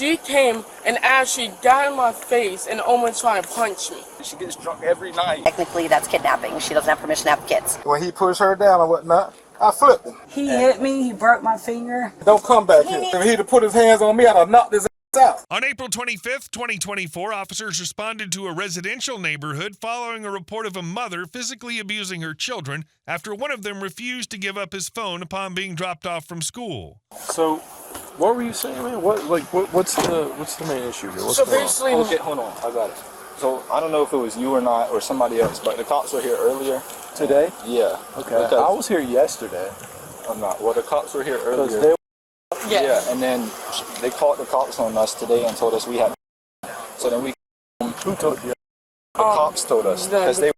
She came and actually got in my face and almost tried to punch me. She gets drunk every night. Technically, that's kidnapping. She doesn't have permission to have kids. When he pushed her down or whatnot, I flipped him. He hit me. He broke my finger. Don't come back here. If he'd have put his hands on me, I'd have knocked his ass out. On April 25th, 2024, officers responded to a residential neighborhood following a report of a mother physically abusing her children after one of them refused to give up his phone upon being dropped off from school. So, what were you saying, man? What's the main issue here? What's So going on? basically, Okay, hold on, I got it. So I don't know if it was you or not, or somebody else, but the cops were here earlier. Today? Yeah. Okay. I was here yesterday. I'm not. Well, the cops were here earlier. yes. Yeah, and then they called the cops on us today and told us we had. So then we. Who told you? The cops told us because they.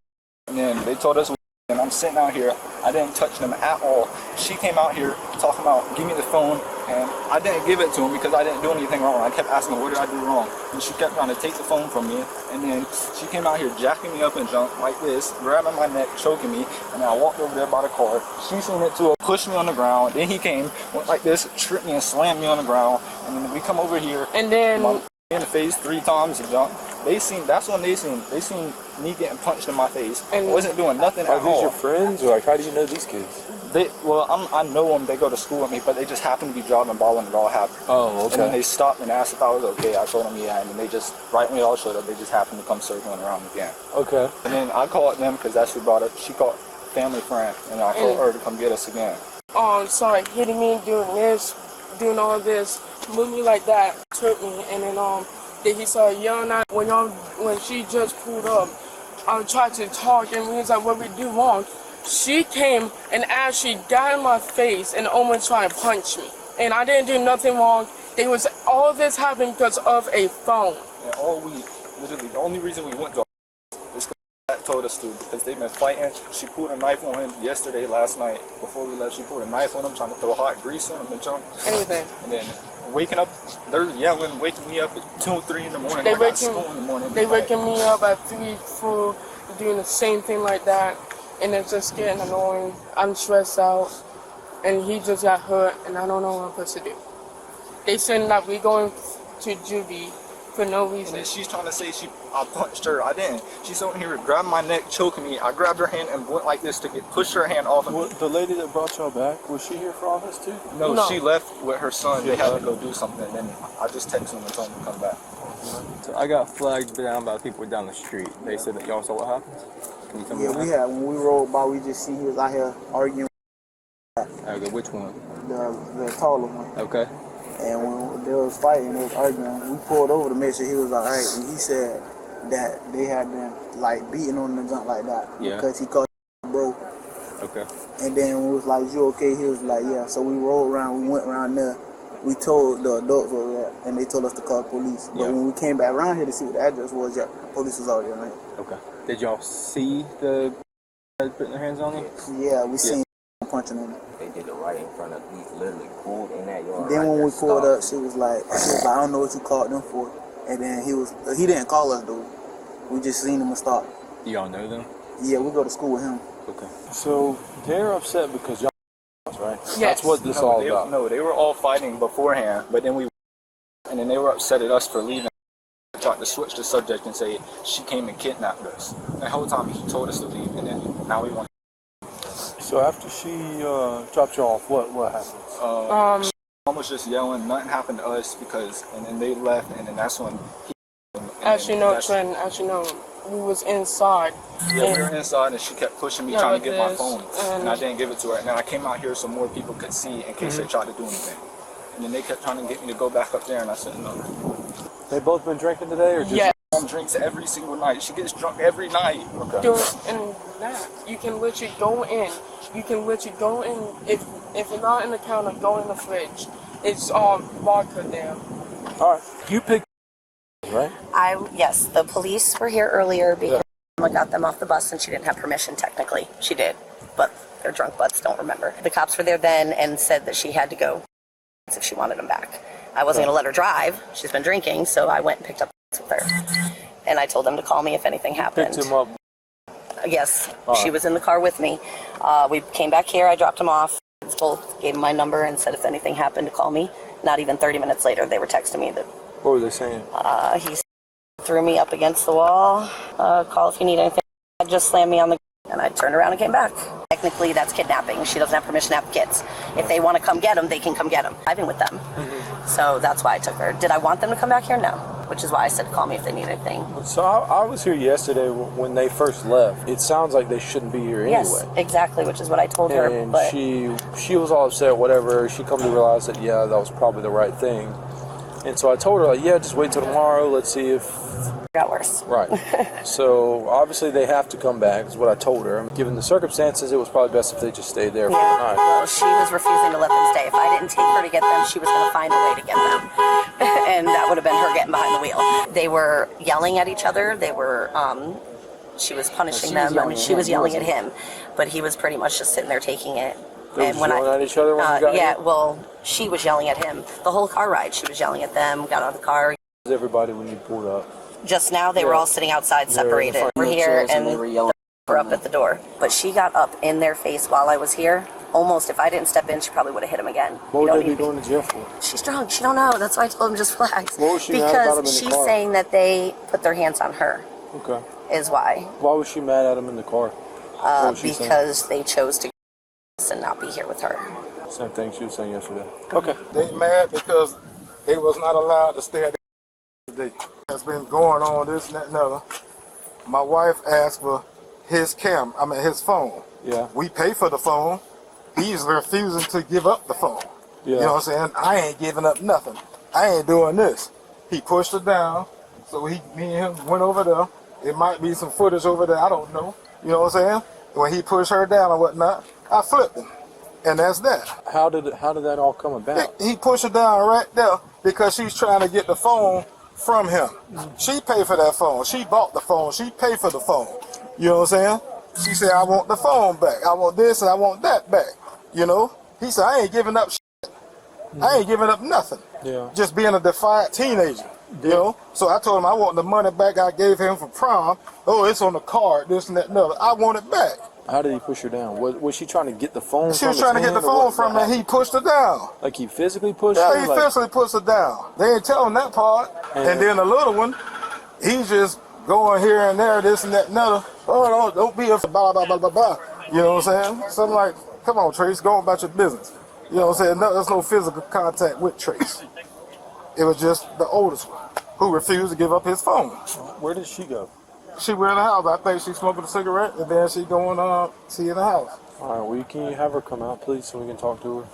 And then they told us. And I'm sitting out here. I didn't touch them at all. She came out here talking about give me the phone, and I didn't give it to him because I didn't do anything wrong. I kept asking her what did I do wrong, and she kept trying to take the phone from me. And then she came out here jacking me up and junk like this, grabbing my neck, choking me. And then I walked over there by the car. She seen it too, pushed me on the ground. Then he came, went like this, tripped me and slammed me on the ground. And then we come over here. And then in the face 3 times and junk. That's when they seen me getting punched in my face. And I wasn't doing nothing at all. Are these your friends, or how do you know these kids? I know them. They go to school with me, but they just happened to be driving by when it all happened. Oh, okay. And then they stopped and asked if I was okay. I told them yeah, and then they just right when it all showed up, they just happened to come circling around again. Okay. And then I called them because that's who brought it. She called family friend, and I told her to come get us again. Started hitting me, doing this, doing all this, moved me like that, took me, and then he started yelling at when she just pulled up. I tried to talk, and he was like, what we do wrong? She came and actually got in my face and almost tried to punch me. And I didn't do nothing wrong. All this happened because of a phone. And the only reason we went to is because that told us to, because they've been fighting. She pulled a knife on him last night, before we left. She pulled a knife on him, trying to throw hot grease on him and junk. Anything. And then waking up, they're yelling, waking me up at 2 or 3 in the morning. They waking me up at 3 for doing the same thing like that, and it's just getting annoying. I'm stressed out, and he just got hurt, and I don't know what I'm supposed to do. They said that we're going to juvie for no reason. And then she's trying to say I punched her. I didn't. She's over here grabbing my neck, choking me. I grabbed her hand and went like this to push her hand off of me. The lady that brought y'all back, was she here for all this too? No, she left with her son. They had to go do something. And then I just texted him and told him to come back. So I got flagged down by people down the street. They said that y'all saw what happened? Can you tell me we had, when we rolled by, we just see he was out here arguing. Okay, which one? The taller one. Okay. And when they was fighting, they was arguing, we pulled over to make sure he was alright. And he said that they had been like beating on the junk like that. Yeah. Because he called bro. Okay. And then when we was like, you okay? He was like, yeah. So we rolled around, we went around there. We told the adults over there, and they told us to call the police. But when we came back around here to see what the address was, the police was already around. Okay. Did y'all see the putting their hands on you? Yeah, we seen punching him. They did it right in front of me, literally pulled in that yard. Then when we pulled up, she was like, I don't know what you called them for. And then he didn't call us though. We just seen him and stopped. Do y'all know them? Yeah, we go to school with him. Okay. So they're upset because y'all, right? Yes. That's what this all about. No, they were all fighting beforehand, but then they were upset at us for leaving. Tried to switch the subject and say she came and kidnapped us. The whole time he told us to leave, and then now we want. So after she dropped you off, what happened? She almost just yelling, nothing happened to us and then they left, and then that's when we was inside. Yeah, we were inside, and she kept pushing me, trying to get my phone, and I didn't give it to her. And then I came out here so more people could see in case they tried to do anything. And then they kept trying to get me to go back up there, and I said no. They both been drinking today, or just? Yeah. Mom drinks every single night. She gets drunk every night. Okay. And that you can literally go in. You can literally go in. If you're not in the counter, go in the fridge. It's vodka there. All right. You picked, right? Yes, the police were here earlier because I got them off the bus and she didn't have permission technically. She did, but their drunk butts don't remember. The cops were there then and said that she had to go if she wanted them back. I wasn't going to let her drive. She's been drinking, so I went and picked up with her. And I told them to call me if anything happened. Picked him up. Yes, she was in the car with me. We came back here, I dropped him off. Both gave him my number and said if anything happened to call me. Not even 30 minutes later, they were texting me that What were they saying? He threw me up against the wall. Call if you need anything. I just slammed me on the and I turned around and came back. Technically, that's kidnapping. She doesn't have permission to have kids. If they want to come get them, they can come get them. I've been with them. So that's why I took her. Did I want them to come back here? No. Which is why I said call me if they need anything. So I was here yesterday when they first left. It sounds like they shouldn't be here anyway. Yes, exactly, which is what I told her. And But she was all upset, whatever. She come to realize that, yeah, that was probably the right thing. And so I told her, like, yeah, just wait till tomorrow. Let's see if... got worse. Right. So obviously they have to come back, is what I told her. Given the circumstances, it was probably best if they just stayed there for the night. Well, she was refusing to let them stay. If I didn't take her to get them, she was going to find a way to get them. And that would have been her getting behind the wheel. They were yelling at each other. They were, she was punishing them. I mean, she was yelling at him. But he was pretty much just sitting there taking it. They were yelling at each other when you got yeah, here? well, she was yelling at him. The whole car ride, she was yelling at them, got out of the car. Everybody when you pulled up. Just now, they were all sitting outside separated. We're here, and they were up at the door. But she got up in their face while I was here. Almost, if I didn't step in, she probably would have hit him again. What would they be going to jail for? She's drunk. She don't know. That's why I told him just relax. What was she mad about him in the she's car? saying that they put their hands on her. Okay. Is why. Why was she mad at him in the car? Because they chose to and not be here with her. Same thing she was saying yesterday. Okay. They mad because they was not allowed to stay at the It's been going on this and that and other. My wife asked for his his phone. Yeah. We pay for the phone. He's refusing to give up the phone. Yeah. You know what I'm saying? I ain't giving up nothing. I ain't doing this. He pushed her down, so me and him went over there. It might be some footage over there, I don't know. You know what I'm saying? When he pushed her down or whatnot, I flipped him. And that's that. How did that all come about? He pushed her down right there because she's trying to get the phone from him. She paid for that phone. She bought the phone. She paid for the phone. You know what I'm saying? She said, I want the phone back. I want this and I want that back. You know? He said, I ain't giving up shit. I ain't giving up nothing. Yeah. Just being a defiant teenager. You know? So I told him I want the money back I gave him for prom. Oh, it's on the card, this and that and other. I want it back. How did he push her down? Was she trying to get the phone She was trying to get the phone from him, and he pushed her down. Like he physically pushed her? Yeah, he physically pushed her down. They ain't telling that part. And then the little one, he's just going here and there, this and that and other. Oh, don't be a blah, blah, blah, blah, blah. You know what I'm saying? So I'm like, come on, Trace, go about your business. You know what I'm saying? No, there's no physical contact with Trace. It was just the oldest one who refused to give up his phone. Where did she go? She went in the house. I think she's smoking a cigarette, and then she going see in the house. All right, well, can you have her come out, please, so we can talk to her?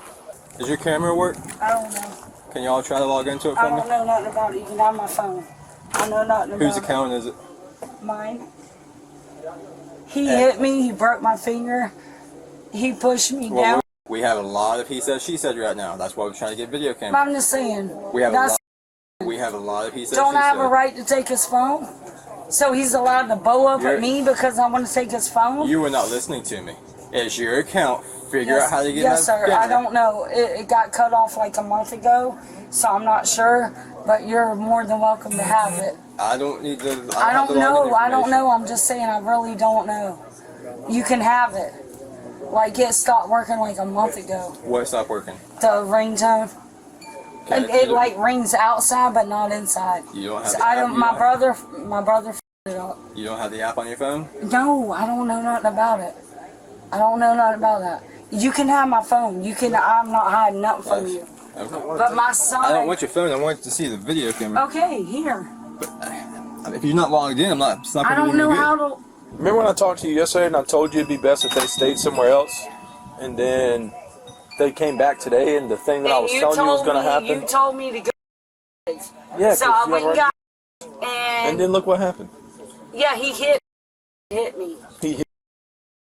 Does your camera work? I don't know. Can y'all try to log into it I for me? don't know nothing about it. You can have my phone. I know nothing about Whose account is it? Mine. He hit me. He broke my finger. He pushed me down. We have a lot of he said, she said right now. That's why we're trying to get video But camera. I'm just saying. We have a lot of he said, Don't she I have said. a right to take his phone? So he's allowed to bow up at me because I want to take his phone? You were not listening to me. It's your account. Figure out how to get Yes, that sir. I camera. don't know. It got cut off like a month ago, so I'm not sure. But you're more than welcome to have it. I don't need to. I don't know. I don't know. I'm just saying I really don't know. You can have it. Like it stopped working like a month ago. What stopped working? The ringtone. Okay, It like rings outside but not inside. You don't have So the I app, don't. you My don't brother f***ed it up. You don't have the app on your phone? No, I don't know nothing about it. I don't know nothing about that. You can have my phone. You can. I'm not hiding nothing from you. Okay. But my son. I don't want your phone. I want to see the video camera. Okay, here. If you're not logged in, I'm not. It's not I gonna don't be know good. how to. Remember when I talked to you yesterday and I told you it'd be best if they stayed somewhere else? And then they came back today and the thing that I was telling you was going to happen? You told me to go. Yeah, So I went and got. and then look what happened. Yeah, he hit me. He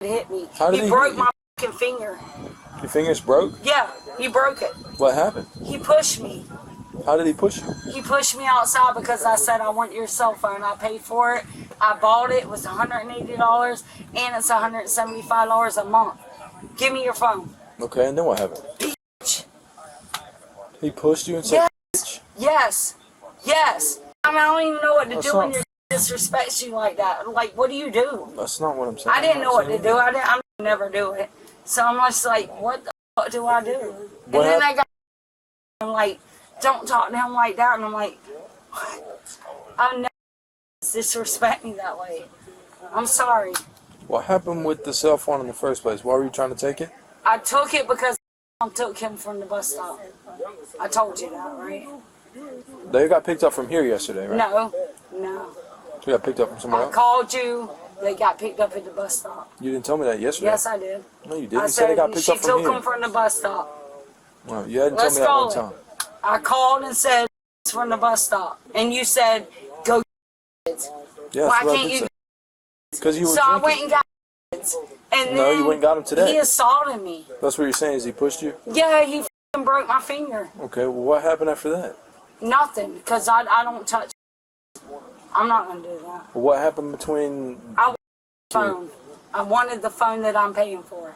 hit me. How did he broke hit you? my fucking finger. Your fingers broke? Yeah, he broke it. What happened? He pushed me. How did he push you? He pushed me outside because I said I want your cell phone. I paid for it. I bought it. It was $180 and it's $175 a month. Give me your phone. Okay, and then what happened? Bitch. He pushed you and said, Yes. Yes. Yes. I mean, I don't even know what to do when you disrespect you like that. Like, what do you do? That's not what I'm saying. I didn't know what to do. I never do it. So I'm just like, what the fuck do I do? And then I got, I'm like, don't talk to him like that. And I'm like, I never disrespect me that way. I'm sorry. What happened with the cell phone in the first place? Why were you trying to take it? I took it because I took him from the bus stop. I told you that, right? They got picked up from here yesterday, right? No. We got picked up from somewhere I else? called you. They got picked up at the bus stop. You didn't tell me that yesterday. Yes, I did. No, you didn't. I You said they got picked up from she took here. him from the bus stop. Well, you hadn't Let's told me that call one it. time. I called and said it's from the bus stop, and you said go. Kids. Yeah, Why that's what I can't did you? say. Because you were So I drinking. went and got kids, and No, then you went and got him today. He assaulted me. That's what you're saying, is he pushed you? Yeah, he f***ing broke my finger. Okay, well, what happened after that? Nothing, because I don't touch. I'm not gonna do that. What happened between... I wanted the phone. I wanted the phone that I'm paying for.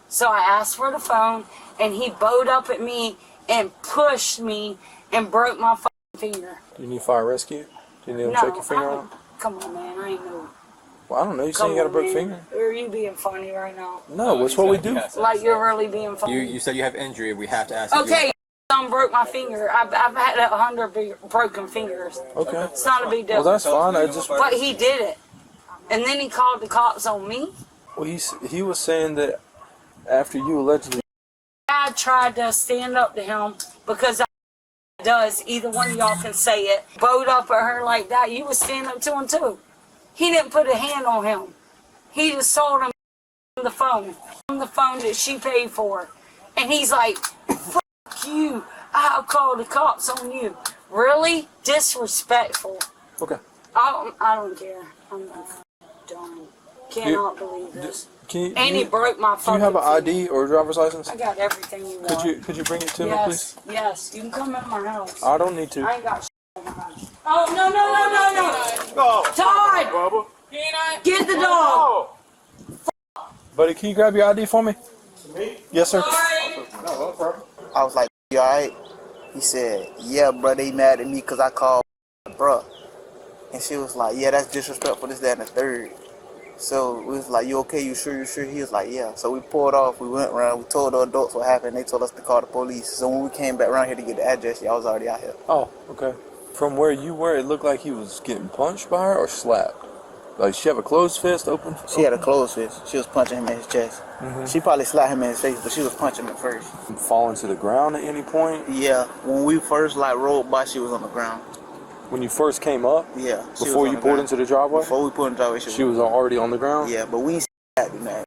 So I asked for the phone, and he bowed up at me and pushed me and broke my fucking finger. Do you need fire rescue? Do you need them to check your finger out? Come on, man. I ain't know. Well, I don't know. You saying you got a broke finger? Or are you being funny right now? No, that's what we do. Like you're really being funny. You said you have injury. We have to ask you. Okay, son broke my finger. I've had 100 broken fingers. Okay. It's not a big deal. Well, that's fine. I just... But he did it. And then he called the cops on me. Well, he was saying that after you allegedly... I tried to stand up to him because I does. Either one of y'all can say it. Bowed up at her like that. You was standing up to him too. He didn't put a hand on him. He just sold him the phone that she paid for. And he's like, fuck you. I'll call the cops on you. Really? Disrespectful. Okay. I don't care. I'm done. Cannot believe this. And he broke my phone. Do you have an ID or a driver's license? I got everything you want. Could you bring it to me, please? Yes. You can come in my house. I don't need to. I ain't got shit in my house. Oh, no. Todd! Get the dog! Buddy, can you grab your ID for me? Me? Yes, sir. I was like, you alright? He said, yeah, bro, they mad at me because I called bruh. And she was like, yeah, that's disrespectful, this, that, and the third. So we was like, you okay? You sure? He was like, yeah. So we pulled off. We went around. We told the adults what happened. They told us to call the police. So when we came back around here to get the address, y'all was already out here. Oh, okay. From where you were, it looked like he was getting punched by her or slapped. Like, she have a closed fist open? She had a closed fist. She was punching him in his chest. She probably slapped him in his face, but she was punching him first. Falling to the ground at any point? Yeah. When we first rolled by, she was on the ground. When you first came up? Yeah. Before you pulled into the driveway? Before we pulled in the driveway, she was already on the ground? Yeah, but we ain't that, man.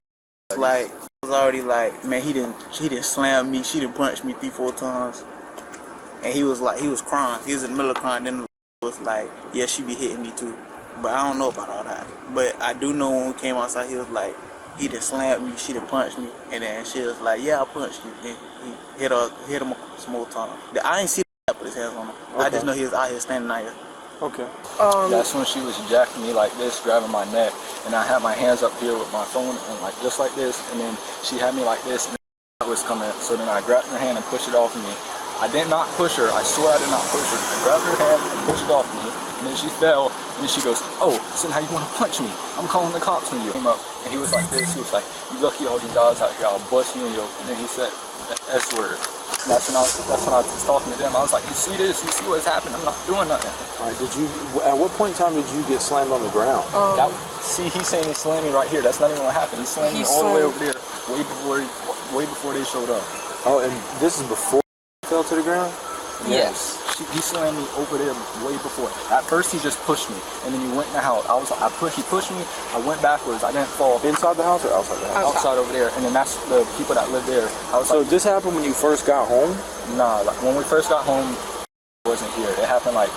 Like, it was already like, man, he didn't slam me. She didn't punch me 3-4 times. And he was crying. He was in the middle of crying. Then it was like, yeah, she be hitting me too. But I don't know about all that. But I do know when we came outside, he was like, he didn't slam me, she didn't punch me. And then she was like, yeah, I punched you. And he hit him some more time. I ain't see that put his hands on him. Okay. I just know he was out here standing out here. Okay. That's when she was jacking me like this, grabbing my neck, and I had my hands up here with my phone and like just like this, and then she had me like this, and I was coming. So then I grabbed her hand and pushed it off me. I did not push her. I swear I did not push her. I grabbed her hand and pushed it off me, and then she fell, and then she goes, "Oh, so now you want to punch me? I'm calling the cops on you." He came up, and he was like this. He was like, "You lucky all these guys out here. I'll bust you in your." And then he said the S word. That's when I was talking to them. I was like, you see this? You see what's happening? I'm not doing nothing. All right, at what point in time did you get slammed on the ground? See, he's saying he slammed me right here. That's not even what happened. He slammed me all the way over there, way before they showed up. Oh, and this is before you fell to the ground? Yes. He slammed me over there way before. At first, he just pushed me, and then he went in the house. He pushed me. I went backwards. I didn't fall. Inside the house or outside the house? Outside over there, and then that's the people that live there. So this happened when you first got home? Nah, like when we first got home, it wasn't here. It happened like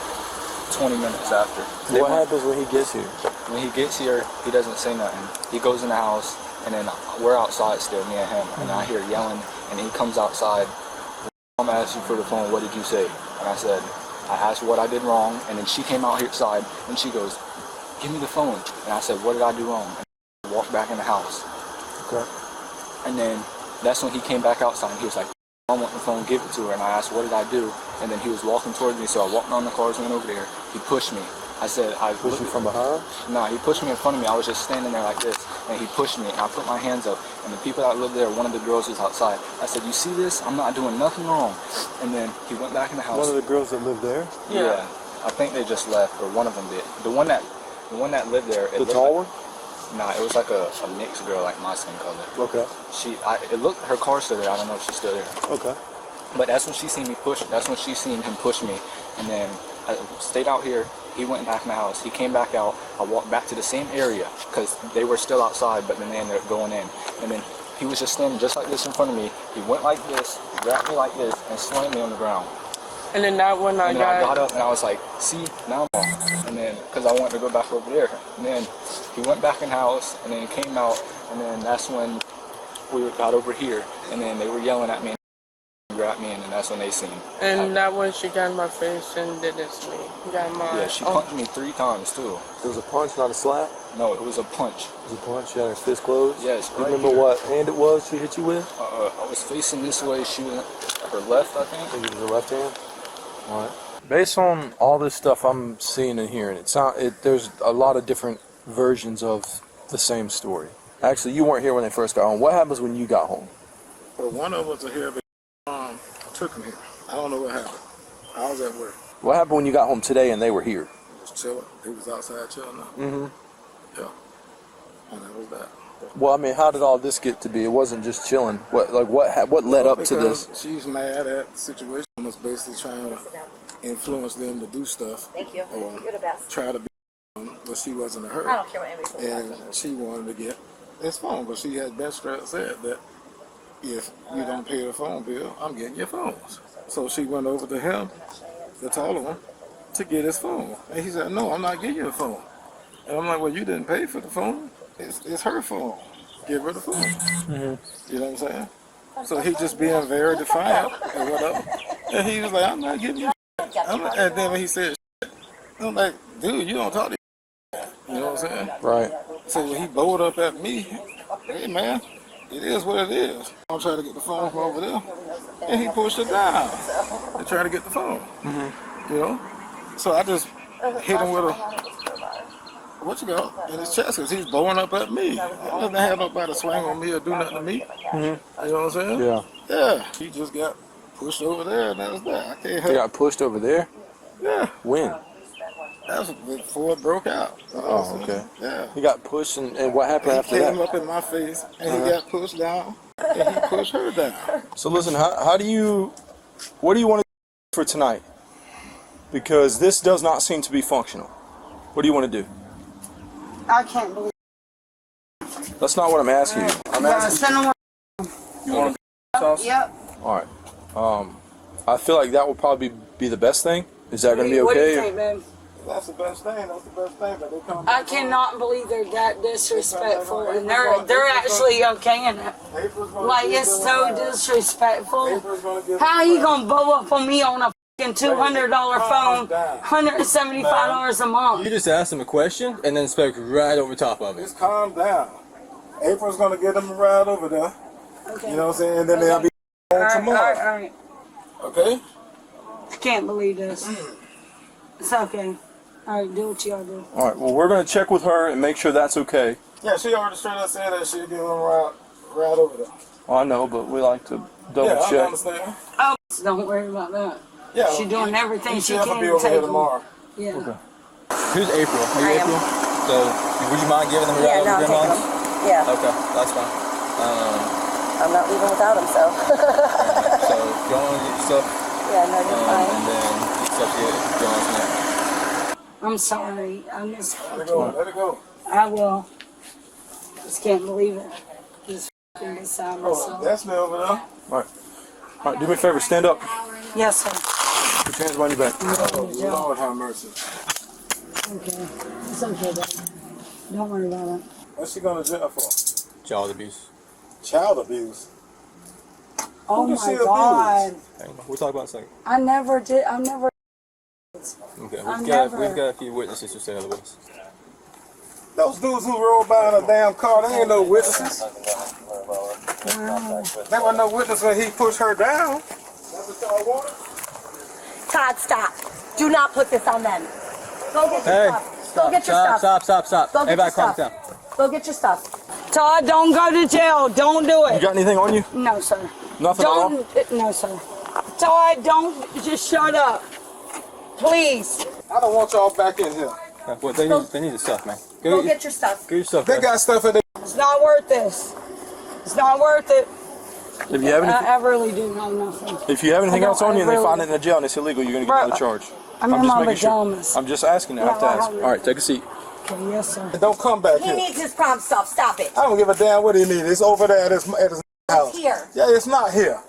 20 minutes after. What happens when he gets here? When he gets here, he doesn't say nothing. He goes in the house, and then we're outside still, me and him, and I hear yelling, and he comes outside. Mom asked you for the phone, what did you say? And I said, I asked what I did wrong, and then she came out here outside, and she goes, give me the phone. And I said, what did I do wrong? And I walked back in the house. Okay. And then that's when he came back outside, and he was like, I want the phone, give it to her. And I asked, what did I do? And then he was walking towards me, so I walked on the cars, went over there. He pushed me. I said, I pushed you from behind? Nah, he pushed me in front of me. I was just standing there like this, and he pushed me, and I put my hands up, and the people that lived there, one of the girls was outside. I said, you see this? I'm not doing nothing wrong. And then he went back in the house. One of the girls that lived there? Yeah. I think they just left, or one of them did. The one that lived there. The tall one? Nah, it was like a mixed girl, like my skin color. Okay. It looked, her car's still there. I don't know if she's still there. Okay. But that's when she seen me push. That's when she seen him push me, and then I stayed out here. He went back in the house. He came back out. I walked back to the same area because they were still outside, but then they ended up going in. And then he was just standing just like this in front of me. He went like this, grabbed me like this, and slammed me on the ground. And then that when I got up and I was like, see, now I'm off. And then, because I wanted to go back over there. And then he went back in the house, and then came out, and then that's when we got over here. And then they were yelling at me and grabbed me, and then that's when they seen. And that when she got in my face and did this to me. Got my, yeah, she punched me 3 times too. It was a punch, not a slap? No, it was a punch. It was a punch? She had her fist closed? Yes. You remember what hand it was she hit you with? I was facing this way. She was her left, I think. I think it was her left hand? Alright. Based on all this stuff I'm seeing and hearing, there's a lot of different versions of the same story. Actually, you weren't here when they first got home. What happens when you got home? Well, one of us are here, but took him here. I don't know what happened. I was at work. What happened when you got home today and they were here? Just chilling. He was outside chilling now. Mm-hmm. Yeah. And that was that. Well, I mean, how did all this get to be? It wasn't just chilling. What led up to this? She's mad at the situation. Was basically trying to influence them to do stuff. Thank you. Or You're the best. try to be, but she wasn't in a hurry. I don't care what anybody says. And she wanted to get his phone, but she had been straight said that if you don't pay the phone bill, I'm getting your phones. So she went over to him, the taller one, to get his phone. And he said, no, I'm not getting you a phone. And I'm like, well, you didn't pay for the phone. It's her phone. Give her the phone. Mm-hmm. You know what I'm saying? So he just being very defiant and whatever. And he was like, I'm not giving you and then when he said I'm like, dude, you don't talk to you know what I'm saying? Right. So when he bowled up at me, hey man, it is what it is. I'm trying to get the phone from over there. And he pushed it down to try to get the phone. Mm-hmm. You know? So I just hit him with a in his chest because he's blowing up at me. I didn't have nobody swing on me or do nothing to me. Mm-hmm. You know what I'm saying? Yeah. Yeah. He just got pushed over there and that was that. I can't help. He got pushed over there? Yeah. When? That was before it broke out. Oh, okay. Yeah. He got pushed and what happened after that? He came up in my face and he got pushed down and he pushed her down. So listen, what do you want to do for tonight? Because this does not seem to be functional. What do you want to do? I can't believe That's not what I'm asking you. I'm asking you. you want to sauce? Yep. Alright. I feel like that would probably be the best thing. Is that going to be What do you okay? think, babe? That's the best thing. That's the best thing. But they come. I cannot believe they're that disrespectful, and they're actually okay in it. Like, it's so disrespectful. How you gonna blow up on me on a fucking $200 phone, $175 a month? You just asked him a question and then spoke right over top of it. Just calm down. April's gonna get them a ride over there. Okay. You know what I'm saying? And then they'll be home tomorrow. All right. Okay? Can't believe this. It's okay. All right, do what you gotta do. Alright, well we're going to check with her and make sure that's okay. Yeah, she already straight up said that she'd give them a ride over there. I know, but we like to double I check. understand. Oh, don't worry about that. Yeah, She's doing everything she She'll can be to over take here them. tomorrow. Yeah. Okay. Who's April? Are you I am. April? So, would you mind giving them a ride Yeah, over no, I'm to taking grandma's? them. Yeah. Okay, that's fine. I'm not leaving without them, so. So, go on and get your stuff. Yeah, no, you're fine. And then get stuff to grandma's next. I'm sorry. I miss. Let it go. Let it go. I will. Just can't believe it. Just f***ing beside myself. That's me over there. Alright, do me a favor, stand up. Yes, sir. Put your hands behind your back. Oh, Lord have mercy. Okay. It's okay, baby. Don't worry about it. What's she going to jail for? Child abuse. Child abuse. Oh Who did she my God. Hang on. We'll talk about it in a second. I never did. I never. Okay, I we've never- got a few witnesses who say otherwise. Those dudes who rolled by in a damn car, they ain't no witnesses. Wow. There wasn't no witness when he pushed her down. That's what y'all wanted? Todd, stop. Do not put this on them. Go get your Hey, stuff. Go get your stuff. Stop. Go get Everybody your calm stuff. down. Go get your stuff. Todd, don't go to jail. Don't do You it. got anything on you? No, sir. Nothing at all? Don't. No, sir. Todd, don't. Just shut up. Please. I don't want y'all back in here. Well, they need the stuff, man. Go get your stuff. Get your stuff. They guys. got stuff in there. It's not worth this. It's not worth it. If you have anything, I really do know nothing. if you have anything I else on you and don't- I they find it really- in the jail and it's illegal, you're gonna get Bro, another charge. I'm in just my making sure. pajamas. I'm just asking. I have to Yeah, ask. I- All right, take a seat. Okay, yes, sir. Don't come back He here. needs his prom stuff. Stop it. I don't give a damn what he needs. It's over there at his house. Here. Yeah, it's not here.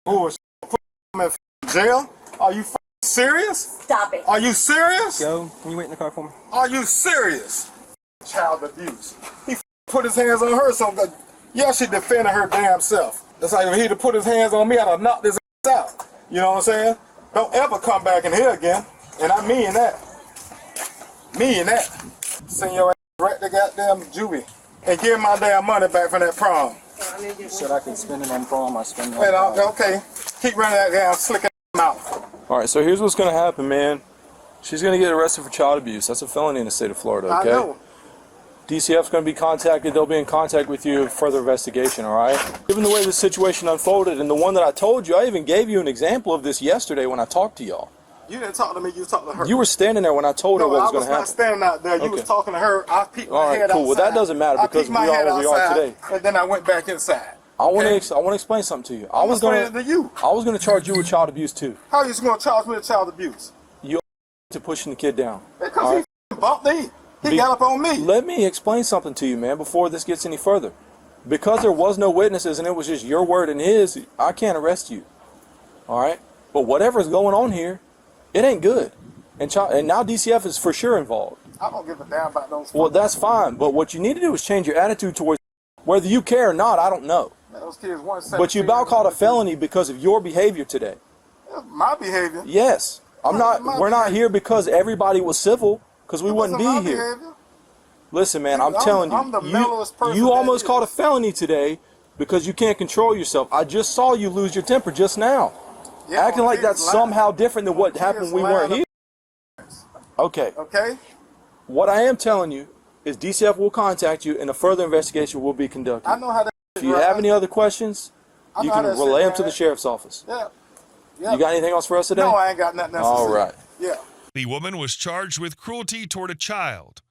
Bullshit. Put him in jail? Are you serious? Stop it. Are you serious? Joe, can you wait in the car for me? Are you serious? Child abuse. He put his hands on her so good. Yeah, she defended her damn self. That's like if he'd have put his hands on me, I'd have knocked his ass out. You know what I'm saying? Don't ever come back in here again. And I mean that. Mean that. Send your ass right to goddamn juvie. And give my damn money back from that prom. You said I can spend it on prom. I spend it on Wait, prom. okay. Keep running that damn slick mouth. All right, so here's what's gonna happen, man. She's gonna get arrested for child abuse. That's a felony in the state of Florida. Okay. I know. DCF's going to be contacted. They'll be in contact with you for further investigation, all right? Given the way the situation unfolded and the one that I told you, I even gave you an example of this yesterday when I talked to y'all. You didn't talk to me, you talked to her. You were standing there when I told her what was going to I happen. was not standing out there. You was talking to her. I peeked my All right, head cool. outside. Well, that doesn't matter because I peeked my we are head where we are outside, today. And then I went back inside. I want to explain something to you. I was going to charge you with child abuse too. How are you going to charge me with child abuse? You to pushing the kid down. Because he bumped me. He got up on me. Let me explain something to you, man, before this gets any further. Because there was no witnesses and it was just your word and his, I can't arrest you. All right? But whatever's going on here, it ain't good. And now DCF is for sure involved. I don't give a damn about those. Well, that's fine. But what you need to do is change your attitude towards whether you care or not, I don't know. Man, those kids weren't. But you about caught a felony because of your behavior today. My behavior. Yes. We're not here because everybody was civil, because we wouldn't be here. Behavior. Listen, man, I'm telling I'm the mellowest person you that almost is. caught a felony today because you can't control yourself. I just saw you lose your temper just now. Yeah, Acting like that's lying. somehow different than what happened when we weren't here. Okay. Okay. What I am telling you is DCF will contact you and a further investigation will be conducted. I know how that. If you have any other questions, I you know how can that shit relay them to right. the sheriff's office. Yeah. You got anything else for us today? No, I ain't got nothing else to All say. right. Yeah. The woman was charged with cruelty toward a child.